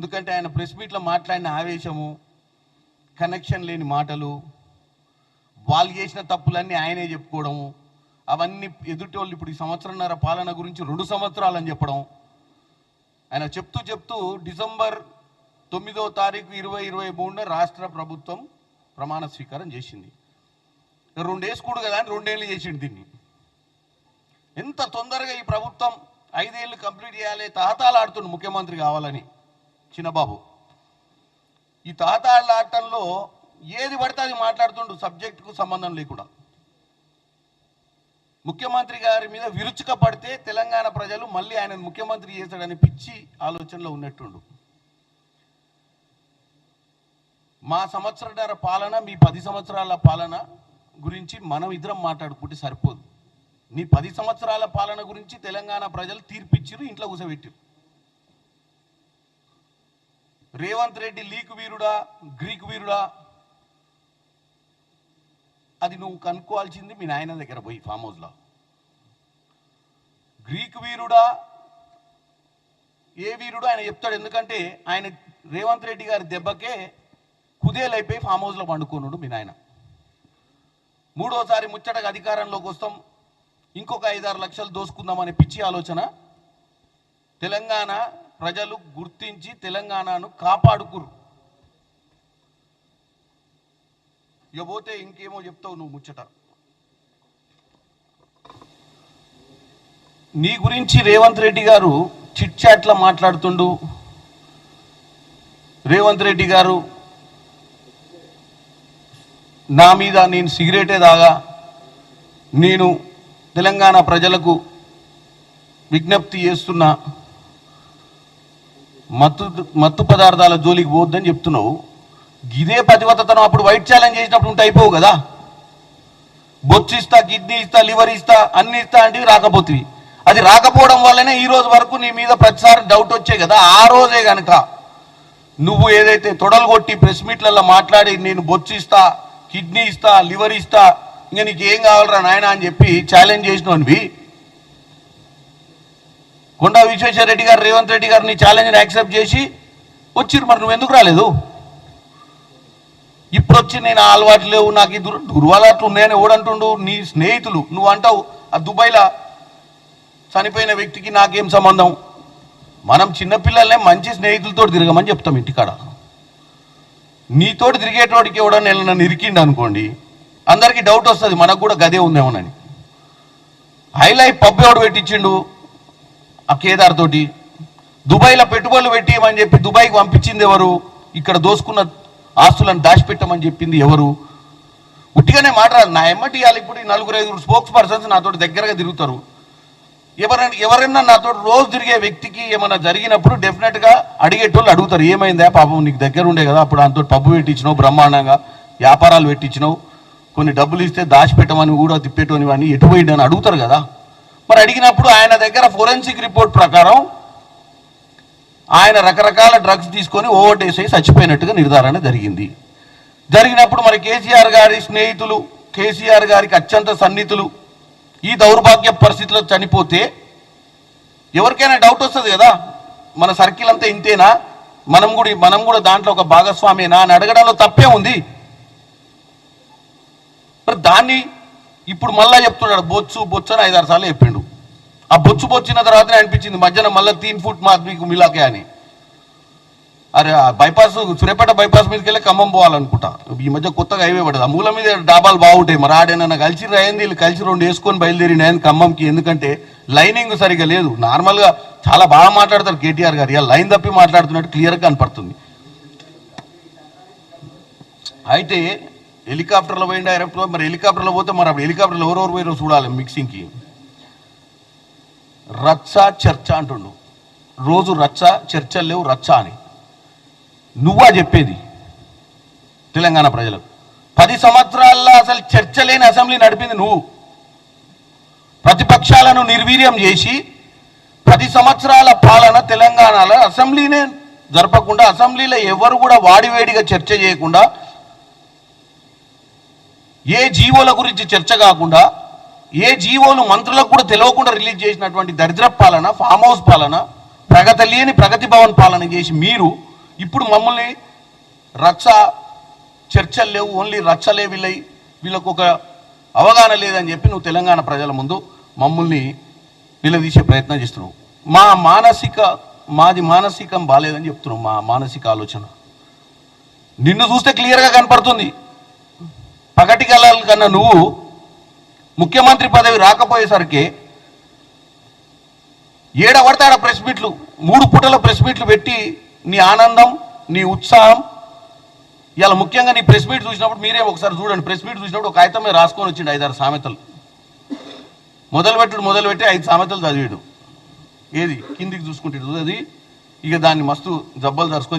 ఎందుకంటే ఆయన ప్రెస్ మీట్లో మాట్లాడిన ఆవేశము, కనెక్షన్ లేని మాటలు, వాళ్ళు చేసిన తప్పులన్నీ ఆయనే చెప్పుకోవడము, అవన్నీ ఎదుటోళ్ళు ఇప్పుడు ఈ సంవత్సరంన్నర పాలన గురించి 2 సంవత్సరాలని చెప్పడం. ఆయన చెప్తూ డిసెంబర్ 9వ తారీఖు 2023 రాష్ట్ర ప్రభుత్వం ప్రమాణ స్వీకారం చేసింది. 2 వేసుకోడు కదా అని 2 ఏళ్ళు చేసిండు దీన్ని. ఎంత తొందరగా ఈ ప్రభుత్వం 5 ఏళ్ళు కంప్లీట్ చేయాలి, తాతాలాడుతుండు ముఖ్యమంత్రి కావాలని చిన్నబాబు. ఈ తాతాలాటంలో ఏది పడితే అది మాట్లాడుతుండు, సబ్జెక్టుకు సంబంధం లేకుండా. ముఖ్యమంత్రి గారి మీద విరుచుక పడితే తెలంగాణ ప్రజలు మళ్ళీ ఆయన ముఖ్యమంత్రి చేశాడని పిచ్చి ఆలోచనలో ఉన్నట్టుండు. మా సంవత్సరాల పాలన, మీ 10 సంవత్సరాల పాలన గురించి మనం ఇద్దరం మాట్లాడుకుంటే సరిపోదు. నీ 10 సంవత్సరాల పాలన గురించి తెలంగాణ ప్రజలు తీర్పిచ్చిరు, ఇంట్లో కూసబెట్టిరు. రేవంత్ రెడ్డి లీక్ వీరుడా, గ్రీక్ వీరుడా, అది నువ్వు కనుక్కోవాల్సింది మీ నాయన దగ్గర పోయి ఫామ్ హౌస్లో. గ్రీక్ వీరుడా, ఏ వీరుడు ఆయన చెప్తాడు. ఎందుకంటే ఆయన రేవంత్ రెడ్డి గారి దెబ్బకే కుదేలైపోయి ఫామ్ హౌస్లో పండుకున్నాడు మీ నాయన. 3వసారి ముచ్చటగా అధికారంలోకి వస్తాం, ఇంకొక 5-6 లక్షలు దోసుకుందామనే పిచ్చి ఆలోచన. తెలంగాణ ప్రజలు గుర్తించి తెలంగాణను కాపాడుకురు. ఇకపోతే ఇంకేమో చెప్తావు నువ్వు ముచ్చట. నీ గురించి రేవంత్ రెడ్డి గారు చిట్ చాట్లో మాట్లాడుతుండు. రేవంత్ రెడ్డి గారు నా మీద నేను సిగరెటే తాగా, నేను తెలంగాణ ప్రజలకు విజ్ఞప్తి చేస్తున్నా, మత్తు పదార్థాల జోలికి పోద్దని చెప్తున్నావు. ఇదే పతివతతనం అప్పుడు వైట్ ఛాలెంజ్ చేసినప్పుడు ఉంటే అయిపోవు కదా. బొచ్చు ఇస్తా, కిడ్నీ ఇస్తా, లివర్ ఇస్తా, అన్ని ఇస్తా అంటే రాకపోతుంది. అది రాకపోవడం వల్లనే ఈ రోజు వరకు నీ మీద ప్రతిసారి డౌట్ వచ్చాయి కదా. ఆ రోజే కనుక నువ్వు ఏదైతే తొడలు కొట్టి ప్రెస్ మీట్లలో మాట్లాడి నేను బొచ్చు ఇస్తా, కిడ్నీ ఇస్తా, లివర్ ఇస్తా, ఇంకా నీకు ఏం కావాలరా నాయన అని చెప్పి ఛాలెంజ్ చేసినవి. కొండా విశ్వేశ్వర రెడ్డి గారు, రేవంత్ రెడ్డి గారు నీ ఛాలెంజ్ని యాక్సెప్ట్ చేసి వచ్చిరు. మరి నువ్వు ఎందుకు రాలేదు? ఇప్పుడు వచ్చి నేను అలవాటు లేవు, నాకు ఈ దుర్వాలట్లు ఉన్నాయని ఓడంటుండు నీ స్నేహితులు. నువ్వు అంటావు ఆ దుబాయ్లో చనిపోయిన వ్యక్తికి నాకేం సంబంధం. మనం చిన్నపిల్లలనే మంచి స్నేహితులతో తిరగమని చెప్తాం ఇంటికాడ. నీతోటి తిరిగేటోడికి ఎవడన్నా నన్ను ఇరికిండు అనుకోండి, అందరికీ డౌట్ వస్తుంది మనకు కూడా గదే ఉందేమోనని. హైలైట్ పబ్ ఎవడు పెట్టించిండు ఆ కేదార్ తోటి? దుబాయ్లో పెట్టుబడులు పెట్టియమని చెప్పి దుబాయ్కి పంపించింది ఎవరు? ఇక్కడ దోసుకున్న ఆస్తులను దాచిపెట్టమని చెప్పింది ఎవరు? ఉట్టిగానే మాట్లాడదు. నా ఎమ్మటి ఇవ్వాలి. ఇప్పుడు 4-5 స్పోక్స్ పర్సన్స్ నాతో దగ్గరగా తిరుగుతారు. ఎవరైనా నాతో రోజు తిరిగే వ్యక్తికి ఏమైనా జరిగినప్పుడు డెఫినెట్గా అడిగేటోళ్ళు అడుగుతారు, ఏమైందా పాపం, నీకు దగ్గర ఉండే కదా, అప్పుడు అంతో పబ్బు పెట్టించినావు, బ్రహ్మాండంగా వ్యాపారాలు పెట్టించినావు, కొన్ని డబ్బులు ఇస్తే దాచిపెట్టమని కూడా తిప్పేటోని అని ఎటు పోయిందని అడుగుతారు కదా. మరి అడిగినప్పుడు ఆయన దగ్గర ఫోరెన్సిక్ రిపోర్ట్ ప్రకారం ఆయన రకరకాల డ్రగ్స్ తీసుకొని ఓవర్డోస్ అయి చచ్చిపోయినట్టుగా నిర్ధారణ జరిగినప్పుడు మరి కేసీఆర్ గారి స్నేహితులు, కేసీఆర్ గారికి అత్యంత సన్నిహితులు ఈ దౌర్భాగ్య పరిస్థితిలో చనిపోతే ఎవరికైనా డౌట్ వస్తుంది కదా, మన సర్కిల్ అంతా ఇంతేనా, మనం కూడా దాంట్లో ఒక భాగస్వామేనా అని అడగడంలో తప్పే ఉంది. మరి దాన్ని ఇప్పుడు మళ్ళా చెప్తున్నాడు బొచ్చు అని 5-6 సార్లు చెప్పిండు. ఆ బొచ్చిన తర్వాతనే అనిపించింది మధ్యాహ్నం మళ్ళీ 3 ఫుట్ మీకు మిలాకే అని. అరే బైపాస్, సూర్యాపేట బైపాస్ మీదకి వెళ్ళి ఖమ్మం పోవాలనుకుంటా. ఈ మధ్య కొత్తగా హైవే పడదు, ఆ మూల మీద డాబాలు బాగుంటాయి. మరి ఆడేనన్నా కలిసి రాయింది, వీళ్ళు కలిసి 2 వేసుకొని బయలుదేరిన ఆయన ఖమ్మంకి. ఎందుకంటే లైనింగ్ సరిగా లేదు. నార్మల్గా చాలా బాగా మాట్లాడతారు కేటీఆర్ గారు, ఇలా లైన్ తప్పి మాట్లాడుతున్నట్టు క్లియర్గా కనపడుతుంది. అయితే హెలికాప్టర్లో పోయి డైరెక్ట్, మరి హెలికాప్టర్లో పోతే మరి అప్పుడు హెలికాప్టర్లో ఎవరెవరు పోయారో చూడాలి మిక్సింగ్కి. రచ్చ చర్చ అంటుండు రోజు, రచ్చ చర్చలు లేవు రచ్చ అని. నువ్వా చెప్పేది తెలంగాణ ప్రజలకు? 10 సంవత్సరాల్లో అసలు చర్చ లేని అసెంబ్లీ నడిపింది నువ్వు. ప్రతిపక్షాలను నిర్వీర్యం చేసి 10 సంవత్సరాల పాలన తెలంగాణలో అసెంబ్లీనే జరపకుండా, అసెంబ్లీలో ఎవరు కూడా వాడివేడిగా చర్చ చేయకుండా, ఏ జీవోల గురించి చర్చ కాకుండా, ఏ జీవోలు మంత్రులకు కూడా తెలియకుండా రిలీజ్ చేసినటువంటి దరిద్ర పాలన, ఫామ్ హౌస్ పాలన, ప్రగతి భవన్ పాలన చేసి మీరు ఇప్పుడు మమ్మల్ని రచ్చ చర్చలు లేవు, ఓన్లీ రచ్చలే వీళ్ళకు ఒక అవగాహన లేదని చెప్పి నువ్వు తెలంగాణ ప్రజల ముందు మమ్మల్ని నిలదీసే ప్రయత్నం చేస్తున్నావు. మాది మానసికం బాగాలేదని చెప్తున్నావు. మా మానసిక ఆలోచన నిన్ను చూస్తే క్లియర్గా కనపడుతుంది. పగటి కళల కన్నా నువ్వు ముఖ్యమంత్రి పదవి రాకపోయేసరికి ఏడబడితే ఆడ ప్రెస్ మీట్లు, 3 పూటల ప్రెస్ మీట్లు పెట్టి నీ ఆనందం, నీ ఉత్సాహం. ఇలా ముఖ్యంగా నీ ప్రెస్ మీట్ చూసినప్పుడు మీరే ఒకసారి చూడండి. ప్రెస్ మీట్ చూసినప్పుడు ఒక కాగితం మీద రాసుకొని వచ్చిండు 5-6 సామెతలు. మొదలుపెట్టి 5 సామెతలు చదివాడు. ఏది కిందికి చూసుకుంటాడు అది. ఇక దాన్ని మస్తు జబ్బలు దరుచుకొని